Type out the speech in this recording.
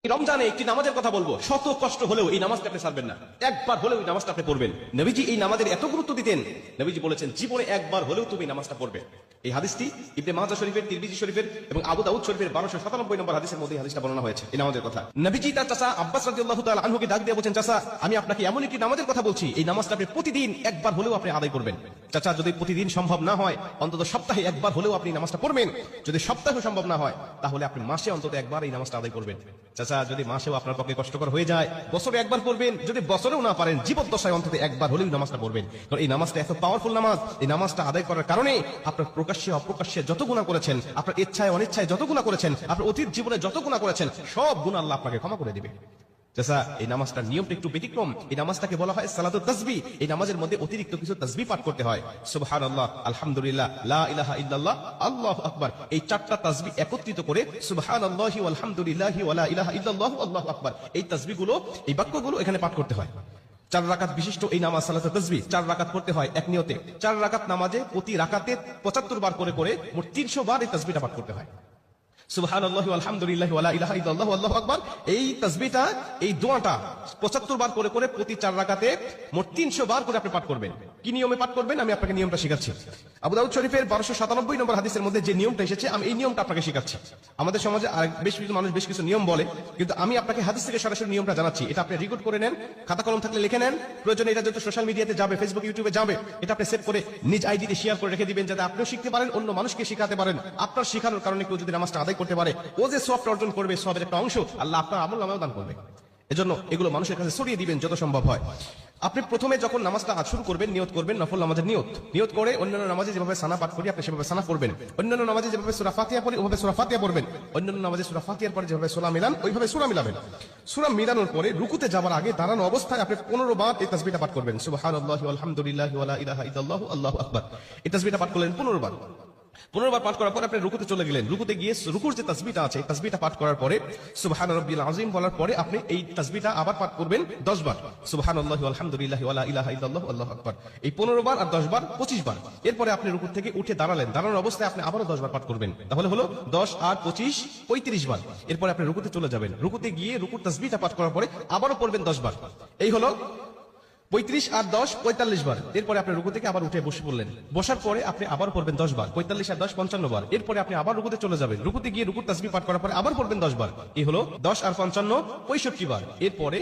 রমজানে একটি নামাজের কথা বলবো, শত কষ্ট হলেও এই নামাজটা আপনি ছাড়বেন না, একবার হলেও এই নামাজটা আপনি পড়বেন। নবীজি এই নামাজের এত গুরুত্ব দিতেন, নবীজি বলেছেন জীবনে একবার হলেও তুমি নামাজটা পড়বে। এই হাদিসটি ইবনে মাজাহ শরীফের, তিরমিজি শরীফের এবং আবু দাউদ শরীফের 1297 নম্বর হাদিসের মধ্যে হাদিসটা বর্ণনা হয়েছে এই নামাজের কথা। নবীজি তার চাচা আব্বাস রাদিয়াল্লাহু তাআলা আনহুকে ডাক দিয়ে বলেন, চাচা আমি আপনাকে এমন একটি নামাজের কথা বলছি, এই নামাজটা আপনি প্রতিদিন একবার হলেও আপনি আদায় করবেন। চাচা যদি প্রতিদিন সম্ভব না হয়, অন্তত সপ্তাহে একবার হলেও আপনি নামাজটা পড়বেন। যদি সপ্তাহে সম্ভব না হয়, তাহলে আপনি মাসে অন্তত একবার এই নামাজটা আদায় করবেন। চাচা যদি মাসেও আপনার পক্ষে কষ্টকর হয়ে যায়, বছরে একবার পড়বেন। যদি বছরেও না পারেন, জীবদ্দশায় অন্তত একবার হলেও নামাজটা পড়বেন। কারণ এই নামাজটা এত পাওয়ারফুল নামাজ, এই নামাজটা আদায় করার কারণে আপনার প্রকাশ্যে অপ্রকাশ্যে যত গুনাহ করেছেন, আপনার ইচ্ছায় অনিচ্ছায় যত গুনাহ করেছেন, আপনার অতীত জীবনে যত গুনাহ করেছেন, সব গুনাহ আল্লাহ আপনাকে ক্ষমা করে দিবে। চাচা এই নামাজটার নিয়মটা একটু ব্যতিক্রম। এই নামাজটাকে বলা হয় সালাতুত তাসবিহ। এই নামাজের মধ্যে অতিরিক্ত কিছু তাসবিহ পাঠ করতে হয়। সুবহানাল্লাহ, আলহামদুলিল্লাহ, লা ইলাহা ইল্লাল্লাহ, আল্লাহু আকবার। এই চারটা তাসবিহ একত্রিত করে সুবহানাল্লাহি ওয়াল হামদুলিল্লাহি ওয়া লা ইলাহা ইল্লাল্লাহু আল্লাহু আকবার, এই তাসবিহগুলো, এই বাক্যগুলো এখানে পাঠ করতে হয়। 4 রাকাত বিশিষ্ট এই নামাজ সালাতুত তাসবিহ 4 রাকাত পড়তে হয় এক নিয়তে। 4 রাকাত নামাজে প্রতি রাকাতে 75 বার করে করে মোট 300 বার এই তাসবিহটা পাঠ করতে হয়। সুবহানাল্লাহি ওয়াল হামদুলিল্লাহি ওয়া লা ইলাহা ইল্লাল্লাহু আল্লাহু আকবার, এই তাসবিহটা, এই দোয়াটা 75 বার করে করে প্রতি 4 রাকাতে মোট 300 বার করে আপনি পাঠ করবেন। কি নিয়মে পাঠ করবেন আমি আপনাকে নিয়মটা শেখাচ্ছি। আবু দাউদ শরীফের 1297 নম্বর হাদিসের মধ্যে যে নিয়মটা এসেছে, আমি এই নিয়মটা আপনাকে শেখাচ্ছি। আমাদের সমাজে আর বেশ কিছু মানুষ বেশ কিছু নিয়ম বলে, কিন্তু আমি আপনাকে হাদিস থেকে সরাসরি নিয়মটা জানাচ্ছি। এটা আপনি রেকর্ড করে নেন, খাতা কলম থাকলে লিখে নেন। প্রয়োজনে এটা যত সোশ্যাল মিডিয়াতে যাবে, ফেসবুক ইউটিউবে যাবে, এটা আপনি সেভ করে নিজ আইডিতে শেয়ার করে রেখে দিবেন, যাতে আপনিও শিখতে পারেন, অন্য মানুষকে শেখাতে পারেন। আপনার শেখানোর কারণে কেউ যদি নামাজটা আদায় করতে পারে, ও যে সওয়াবটা অর্জন করবে, সওয়াবের একটা অংশ আল্লাহ আপনার আমলনামায় দান করবে। এজন্য এগুলো মানুষের কাছে ছড়িয়ে দিবেন যত সম্ভব হয়। আপনি প্রথমে যখন নামাজটা শুরু করবেন, নিয়ত করবেন নফল নামাজের নিয়ত করে অন্যান্য নামাজে যেভাবে সানা পাঠ করি আপনি সেভাবে সানা পড়বেন। অন্যান্য নামাজে যেভাবে সূরা ফাতিহা পড়ি ওভাবে সূরা ফাতিহা পড়বেন। অন্যান্য নামাজে সূরা ফাতিহার পরে যেভাবে সূরা মিলান ওইভাবে সূরা মিলাবেন। সূরা মিলানোর পরে রুকুতে যাওয়ার আগে দাঁড়ানো অবস্থায় আপনি 15 বার এই তাসবিহটা পাঠ করবেন। সুবহানাল্লাহি ওয়াল হামদুলিল্লাহি ওয়া লা ইলাহা ইল্লাল্লাহু আল্লাহু আকবার, এই তাসবিহটা পাঠ করলেন 15 বার। 15 বার পাঠ করার পর আপনি রুকুতে চলে গেলেন। রুকুতে গিয়ে রুকুর যে তাসবিহটা আছে, তাসবিহটা পাঠ করার পরে সুবহান রাব্বিল আযীম বলার পরে আপনি এই তাসবিহটা আবার পাঠ করবেন 10 বার। সুবহানাল্লাহি ওয়াল হামদুলিল্লাহি ওয়া লা ইলাহা ইল্লাল্লাহু আল্লাহু আকবার, এই 15 বার আর 10 বার 25 বার। এরপরে আপনি রুকু থেকে উঠে দাঁড়ালেন, দাঁড়ানোর অবস্থায় আপনি আবারও 10 বার পাঠ করবেন। তাহলে হলো 10 আর 25 35 বার। এরপরে আপনি রুকুতে চলে যাবেন। রুকুতে গিয়ে রুকুর তাসবিহটা পাঠ করার পরে আবারও পড়বেন 10 বার। এই হলো 35 আর 10 45 বার। এরপরে আপনি রুকু থেকে আবার উঠে বসে পড়লেন। বসার পরে আপনি আবার পড়বেন 10 বার। 45 আর 10 55 বার। এরপরে আপনি আবার রুকুতে চলে যাবেন। রুকুতে গিয়ে রুকুর তাসবিহ পাঠ করার পরে আবার পড়বেন 10 বার। এই হলো 10 আর 55 65 বার। এরপরে